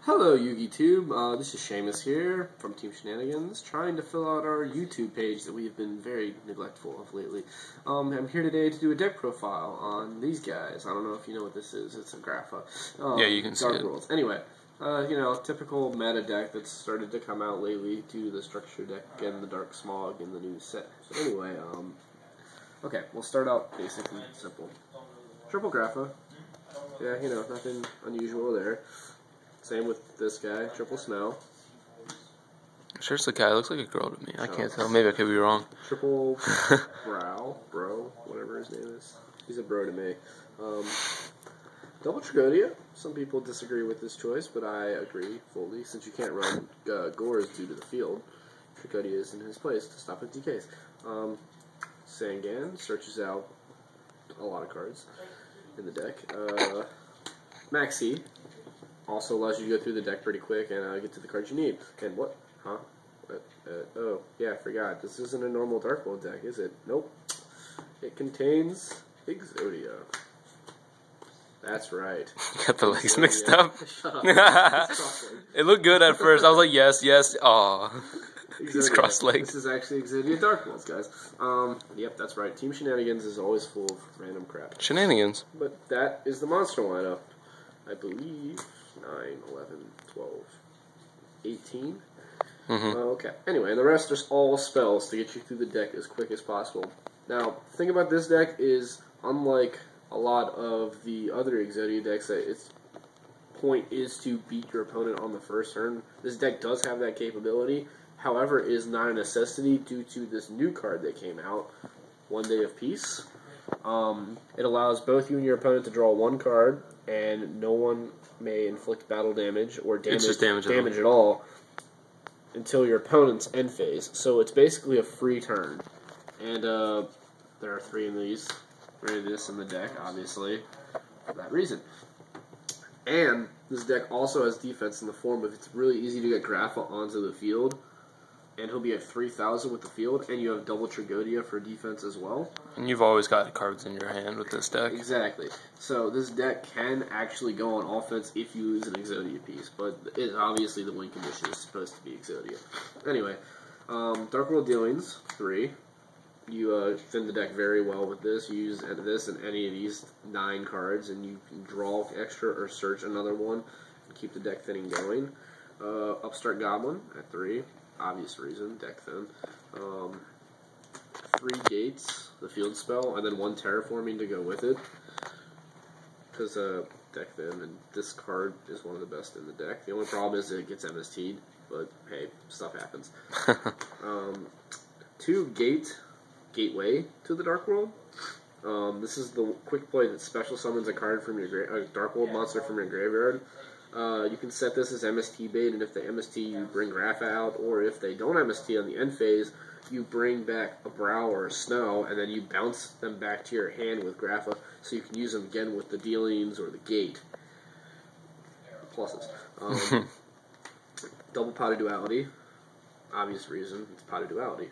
Hello YugiTube, this is Shamus here from Team Shenanigans, trying to fill out our YouTube page that we've been very neglectful of lately. I'm here today to do a deck profile on these guys. I don't know if you know what this is. It's a Grapha. Yeah, you can see Dark it. Worlds. Anyway, typical meta deck that's started to come out lately due to the structure deck and the Dark Smog in the new set. So anyway, okay, we'll start out basic and simple. Triple Grapha. Yeah, nothing unusual there. Same with this guy, Triple Snow. I'm sure it's the guy. It looks like a girl to me. I can't tell. Maybe I could be wrong. Triple Bro, whatever his name is. He's a bro to me. Double Tragodia. Some people disagree with this choice, but I agree fully. Since you can't run Gores due to the field, Tragodia is in his place to stop at DKs. Sangan searches out a lot of cards in the deck. Maxi also allows you to go through the deck pretty quick and get to the cards you need. And what? Huh? Oh, yeah, I forgot. This isn't a normal Dark World deck, is it? Nope. It contains Exodia. That's right. You got the legs mixed up. Shut up. It looked good at first. I was like, yes, yes. Aw. He's cross-legged. This is actually Exodia Dark Worlds, guys. Yep, that's right. Team Shenanigans is always full of random crap. Shenanigans. But that is the monster lineup. I believe 9, 11, 12, 18. Okay. Anyway, and the rest are all spells to get you through the deck as quick as possible. Now, the thing about this deck is, unlike a lot of the other Exodia decks, that its point is to beat your opponent on the first turn. This deck does have that capability. However, it is not a necessity due to this new card that came out, One Day of Peace. It allows both you and your opponent to draw one card, and no one may inflict battle damage or damage at all until your opponent's end phase. So it's basically a free turn. And there are 3 of these. 3 of this in the deck, obviously, for that reason. And this deck also has defense in the form of it's really easy to get Grapha onto the field. And he'll be at 3,000 with the field, and you have double Tragodia for defense as well. And you've always got cards in your hand with this deck. Exactly. So this deck can actually go on offense if you use an Exodia piece, but obviously the win condition is supposed to be Exodia. Anyway, Dark World Dealings, 3. You thin the deck very well with this. You use this and any of these 9 cards, and you can draw extra or search another one and keep the deck thinning going. Upstart Goblin at 3. Obvious reason, deck thin. 3 gates, the field spell, and then 1 terraforming to go with it. Because deck thin, and this card is one of the best in the deck. The only problem is it gets MST'd, but hey, stuff happens. 2 gateway to the Dark World. This is the quick play that special summons a card from your Dark World monster from your graveyard. You can set this as MST bait, and if they MST, you bring Grapha out, or if they don't MST on the end phase, you bring back a Brow or a Snow, and then you bounce them back to your hand with Grapha, so you can use them again with the Dealings or the Gate. Pluses. Double Pot of Duality. Obvious reason, it's Pot of Duality.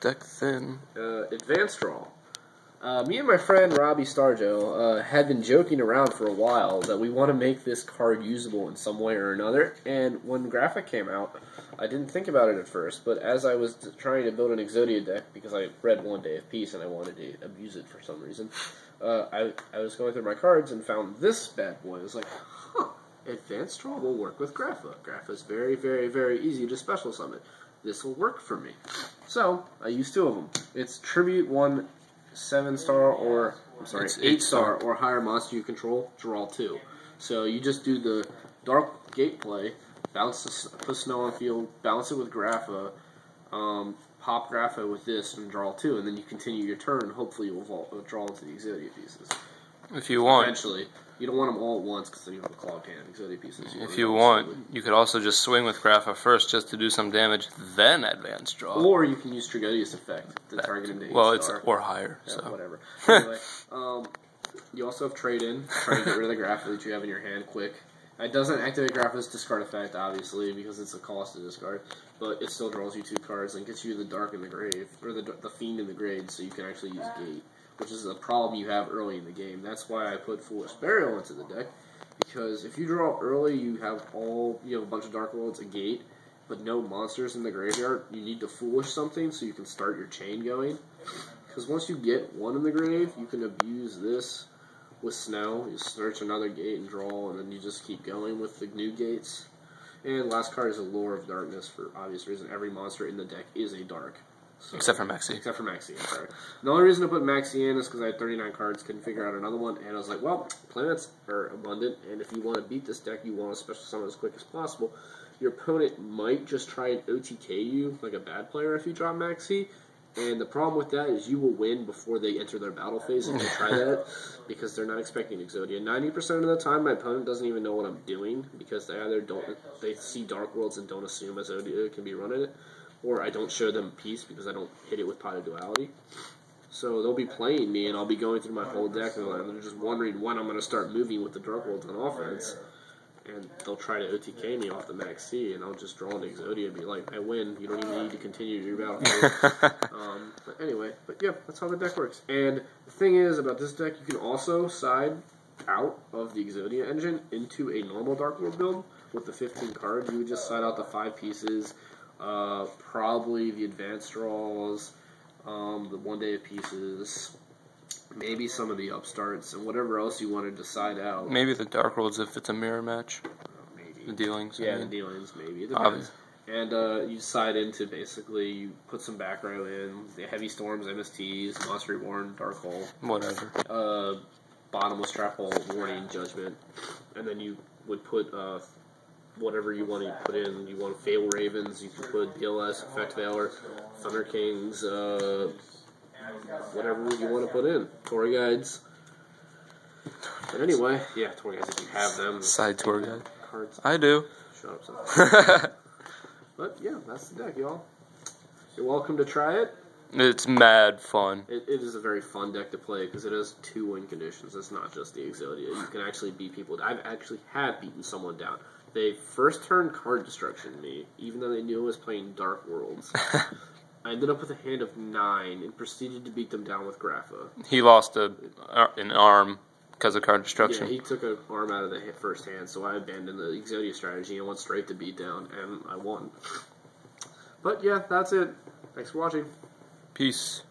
Deck thin. Advanced Draw. Me and my friend Robbie Starjo had been joking around for a while that we want to make this card usable in some way or another, and when Graphic came out, I didn't think about it at first, but as I was trying to build an Exodia deck, because I read One Day of Peace and I wanted to abuse it for some reason, I was going through my cards and found this bad boy. I was like, huh, Advanced Draw will work with Grapha. Grapha is very, very, very easy to special summon. This will work for me. So, I used 2 of them. It's Tribute 1 7-star or, 8-star or higher monster you control, draw 2. So you just do the Dark Gate play, put Snow on field, balance it with Grapha, pop Grapha with this, and draw 2, and then you continue your turn. Hopefully you'll draw into the Exodia pieces. If you want. Eventually. You don't want them all at once because then you have a clogged hand. Exodia pieces. If you want, you could also just swing with Grapha first just to do some damage, then Advanced Draw. Or you can use Tragodia's effect to target him to 8-star. Well, it's or higher. Yeah, so whatever. Anyway, you also have Trade-In. Try to get rid of the Grapha that you have in your hand quick. It doesn't activate Grapha's discard effect, obviously, because it's a cost to discard. But it still draws you 2 cards and gets you the Dark in the Grave, or the Fiend in the Grave, so you can actually use Gate, which is a problem you have early in the game. That's why I put Foolish Burial into the deck, Because if you draw early, you have a bunch of Dark Worlds, a gate, but no monsters in the graveyard. You need to foolish something so you can start your chain going. Because once you get one in the grave, you can abuse this with Snow. You search another gate and draw, and then you just keep going with the new gates. And last card is a Lure of Darkness for obvious reason. Every monster in the deck is a dark. So, except for Maxi. Except for Maxi, I'm sorry. The only reason to put Maxi in is because I had 39 cards, couldn't figure out another one, and I was like, well, planets are abundant, and if you want to beat this deck, you want to special summon as quick as possible. Your opponent might just try and OTK you like a bad player if you draw Maxi, and the problem with that is you will win before they enter their battle phase if they try that, because they're not expecting Exodia. 90% of the time, my opponent doesn't even know what I'm doing, because they see Dark Worlds and don't assume Exodia can be running it, or I don't show them Peace because I don't hit it with Pot of Duality. So they'll be playing me, and I'll be going through my whole deck, and they're just wondering when I'm going to start moving with the Dark Worlds on offense. And they'll try to OTK me off the Max C, and I'll just draw an Exodia and be like, I win. You don't even need to continue your battle phase. But anyway, yeah, that's how the deck works. And the thing is, about this deck, you can also side out of the Exodia engine into a normal Dark World build with the 15 cards. You would just side out the 5 pieces, probably the advanced draws, the 1 day of pieces, maybe some of the upstarts, and whatever else you wanted to side out. Maybe the Dark Worlds if it's a mirror match. Maybe. The dealings. Yeah, the dealings, maybe. It depends. And you side into, basically, you put some back row in, the Heavy Storms, MSTs, Monster Reborn, Dark Hole. Whatever. Bottomless Trap Hole, Warning, Judgment. And then you would put whatever you want to put in. You want Fable Ravens, you can put DLS, Effect Veiler, Thunder Kings, whatever you want to put in. Tour Guides. But anyway, yeah, Tour Guides if you have them. Side Tour Guide. Cards. I do. Shut up, son. But yeah, that's the deck, y'all. You're welcome to try it. It's mad fun. It is a very fun deck to play because it has 2 win conditions. It's not just the Exodia. You can actually beat people. I've actually beaten someone down. They first turned card destruction me, even though they knew I was playing Dark Worlds. I ended up with a hand of 9 and proceeded to beat them down with Grapha. He lost an arm because of card destruction. Yeah, he took an arm out of the first hand, so I abandoned the Exodia strategy and went straight to beatdown, and I won. But yeah, that's it. Thanks for watching. Peace.